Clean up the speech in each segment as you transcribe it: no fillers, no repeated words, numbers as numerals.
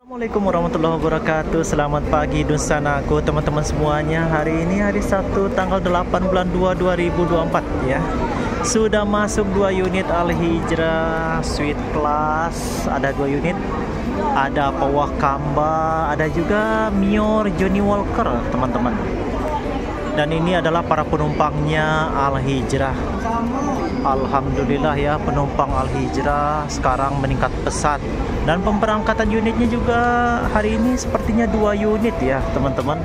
Assalamualaikum warahmatullahi wabarakatuh. Selamat pagi Dusanaku teman-teman semuanya. Hari ini hari Sabtu tanggal 8 bulan 2 2024 ya. Sudah masuk 2 unit Al-Hijrah Suite Class. Ada 2 unit. Ada Pawah Kamba, ada juga Mior Johnny Walker teman-teman. Dan ini adalah para penumpangnya Al-Hijrah. Alhamdulillah ya, penumpang Al-Hijrah sekarang meningkat pesat. Dan pemberangkatan unitnya juga hari ini sepertinya 2 unit ya teman-teman.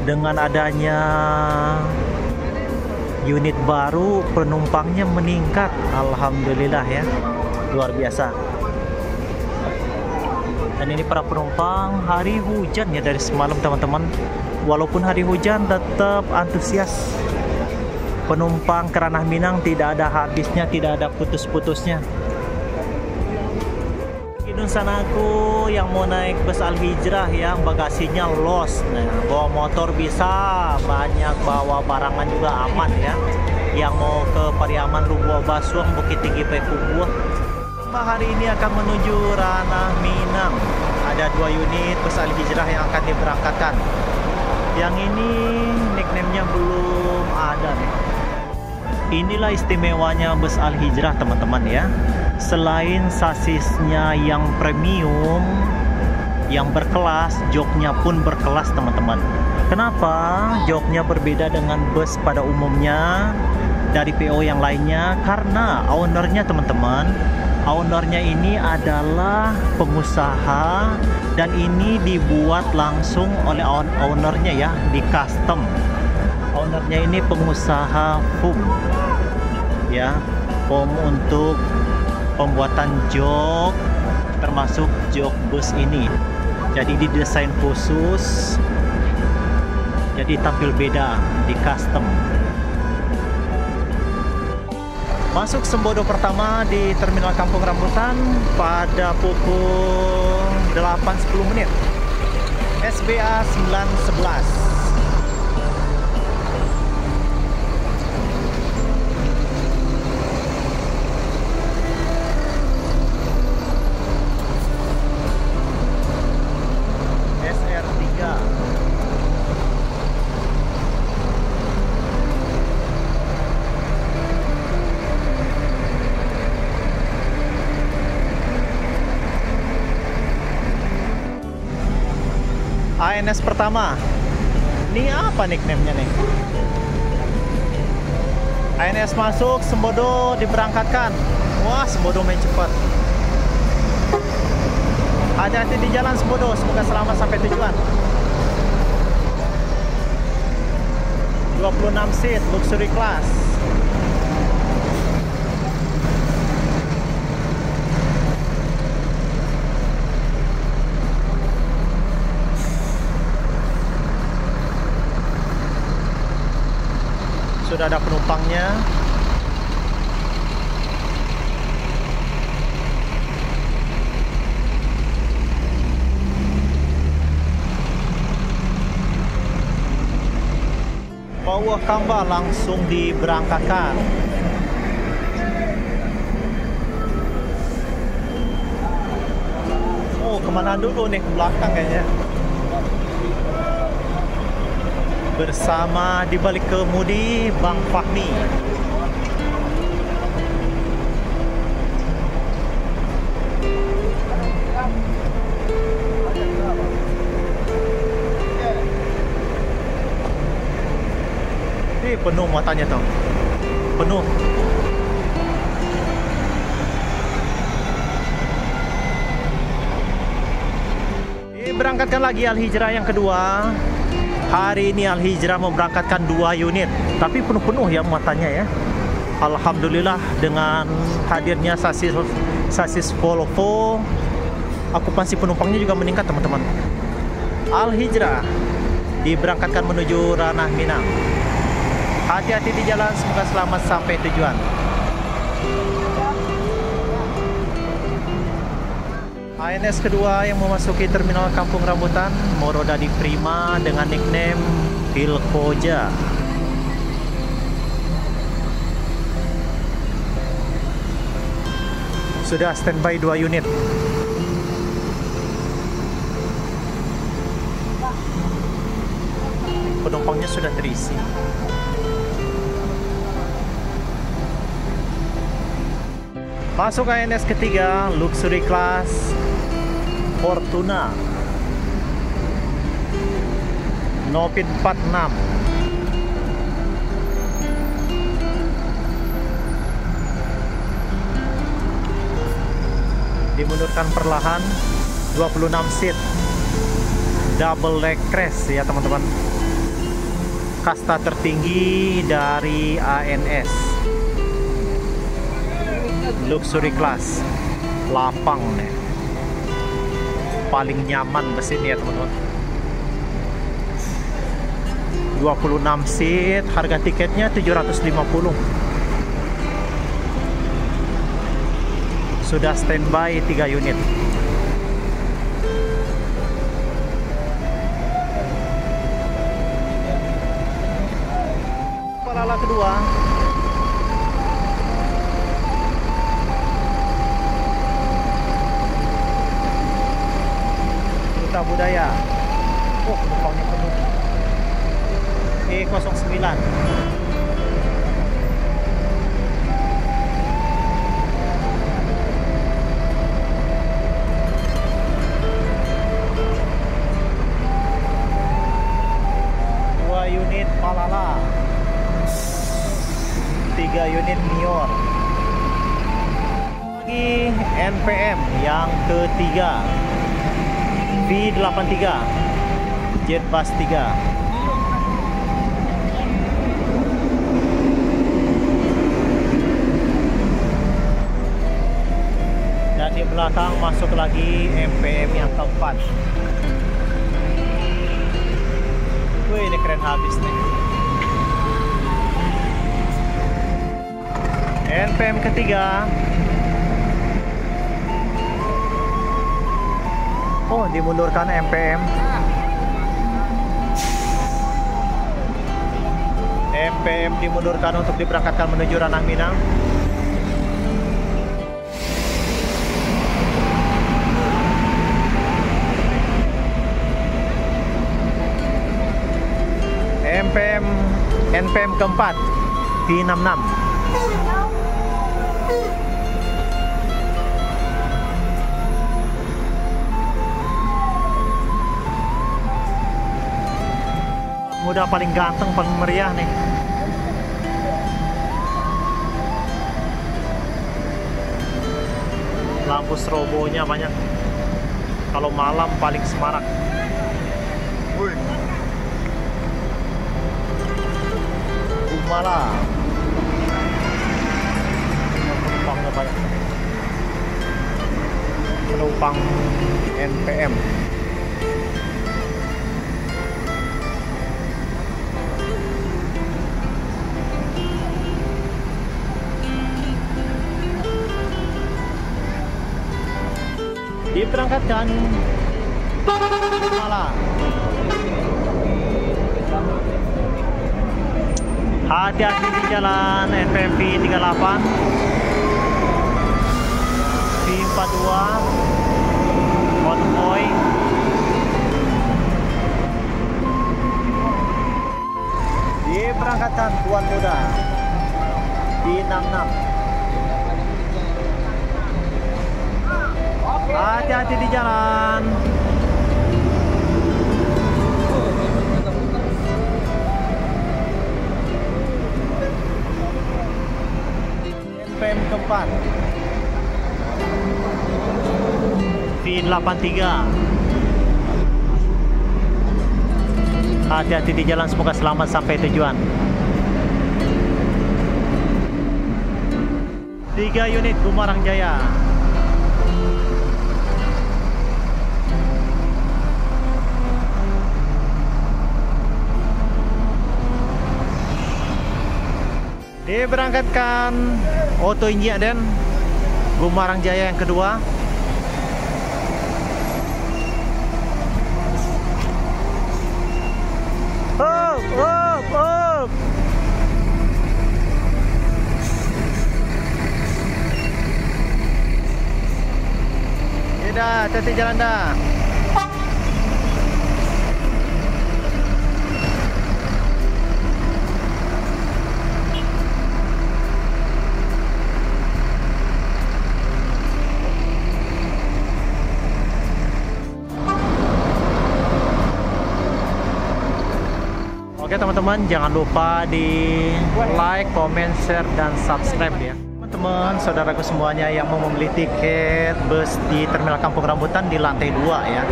Dengan adanya unit baru, penumpangnya meningkat. Alhamdulillah ya, luar biasa. Dan ini para penumpang, hari hujan ya dari semalam teman-teman. Walaupun hari hujan tetap antusias. Penumpang ke Ranah Minang tidak ada habisnya, tidak ada putus-putusnya. Ini sanaku yang mau naik bus Al-Hijrah yang bagasinya los. Nah, bawa motor bisa, banyak bawa barangan juga aman ya. Yang mau ke Pariaman, Lubuah Basuang, Bukit Tinggi, Pekubuah. Hari ini akan menuju Ranah Minang. Ada 2 unit bus Al-Hijrah yang akan diberangkatkan. Yang ini nickname-nya belum ada nih. Inilah istimewanya bus Al-Hijrah teman-teman ya. Selain sasisnya yang premium, yang berkelas, joknya pun berkelas teman-teman. Kenapa joknya berbeda dengan bus pada umumnya dari PO yang lainnya? Karena ownernya teman-teman, ownernya ini adalah pengusaha dan ini dibuat langsung oleh ownernya ya, di custom. Ownernya ini pengusaha foam ya, foam untuk pembuatan jok, termasuk jok bus ini. Jadi didesain khusus, jadi tampil beda di custom. Masuk Sembodo pertama di Terminal Kampung Rambutan pada pukul 8.10 menit. SBA 911. ANS pertama. Ini apa nickname-nya nih? ANS masuk, Sembodo diberangkatkan. Wah, Sembodo main cepat. Hati-hati di jalan Sembodo, semoga selamat sampai tujuan. 26 seat luxury class. Sudah ada penumpangnya. Pawah Kamba langsung diberangkatkan. Oh, kemana dulu nih? Ke belakang kayaknya. Bersama di balik kemudi Bang Fahmi. Penuh muatannya tuh. Penuh. Berangkatkan lagi Al-Hijrah yang kedua. Hari ini Al-Hijrah memberangkatkan 2 unit, tapi penuh-penuh ya muatannya ya. Alhamdulillah dengan hadirnya sasis Volvo, okupansi penumpangnya juga meningkat teman-teman. Al-Hijrah diberangkatkan menuju Ranah Minang. Hati-hati di jalan, semoga selamat sampai tujuan. ANS kedua yang memasuki Terminal Kampung Rambutan, Morodadi Prima dengan nickname Hilkoja. Sudah standby 2 unit. semuanya sudah terisi. Masuk ANS ketiga, luxury class Fortuna Nopin 46. Dimundurkan perlahan, 26 seat, double leg crash ya teman-teman. Kasta tertinggi dari ANS, luxury class, lapang nih, paling nyaman bus ini ya teman-teman. 26 seat, harga tiketnya 750. Sudah standby 3 unit. Palala kedua. Duta Budaya. Oh, penumpangnya penuh. E09. Unit Palala, 3 unit Nior. Lagi NPM yang ketiga, V83 Jetbus 3. Dan di belakang masuk lagi NPM yang keempat. Wih, ini keren habis nih. NPM ketiga. Oh, dimundurkan NPM. NPM dimundurkan untuk diberangkatkan menuju Ranah Minang. NPM keempat, V66. Muda paling ganteng, paling meriah nih. Lampu strobonya banyak. Kalau malam paling semarak. Malah penumpangnya banyak, penumpang NPM. Diberangkatkan malah. Hati-hati di jalan. NPM V38, V42 konvoy. Diberangkatkan tuan muda V66. Hati-hati di jalan. NPM keempat, V83. Hati-hati di jalan, semoga selamat sampai tujuan. 3 unit Gumarang Jaya. Diberangkatkan Oto Injak dan Gumarang Jaya yang kedua. Up. Dah, hati-hati jalan dah. teman-teman, jangan lupa di like, comment, share, dan subscribe ya. Teman-teman, saudaraku semuanya yang mau membeli tiket bus di Terminal Kampung Rambutan di lantai 2 ya.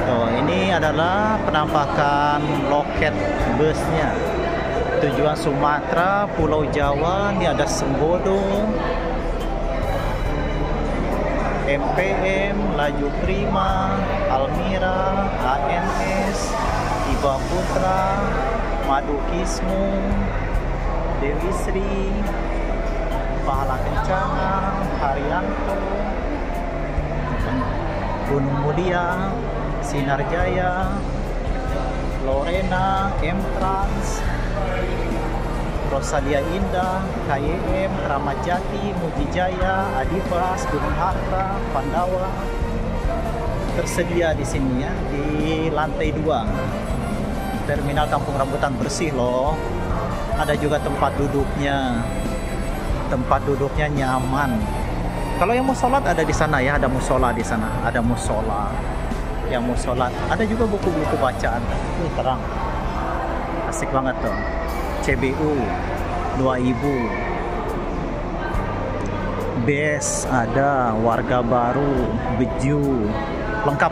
Tuh, ini adalah penampakan loket busnya. Tujuan Sumatera, Pulau Jawa, ini ada Sembodo, MPM, Laju Prima, Almira, ANS, Iba Putra, Madu Kismu, Dewi Sri, Pahala Kencana, Haryanto, Gunung Mulia, Sinar Jaya, Lorena, M-Trans, Rosalia Indah, KYM, Kramat Jati, Mujijaya, Adibas, Gunung Harta, Pandawa tersedia di sini ya, di lantai 2. Terminal Kampung Rambutan bersih loh. Ada juga tempat duduknya. Tempat duduknya nyaman. Kalau yang mau sholat ada di sana ya, ada musola di sana, ada musola. Yang mau sholat, ada juga buku-buku bacaan. Ini terang, asik banget tuh. CBU 2000, BES ada, Warga Baru, Beju, lengkap.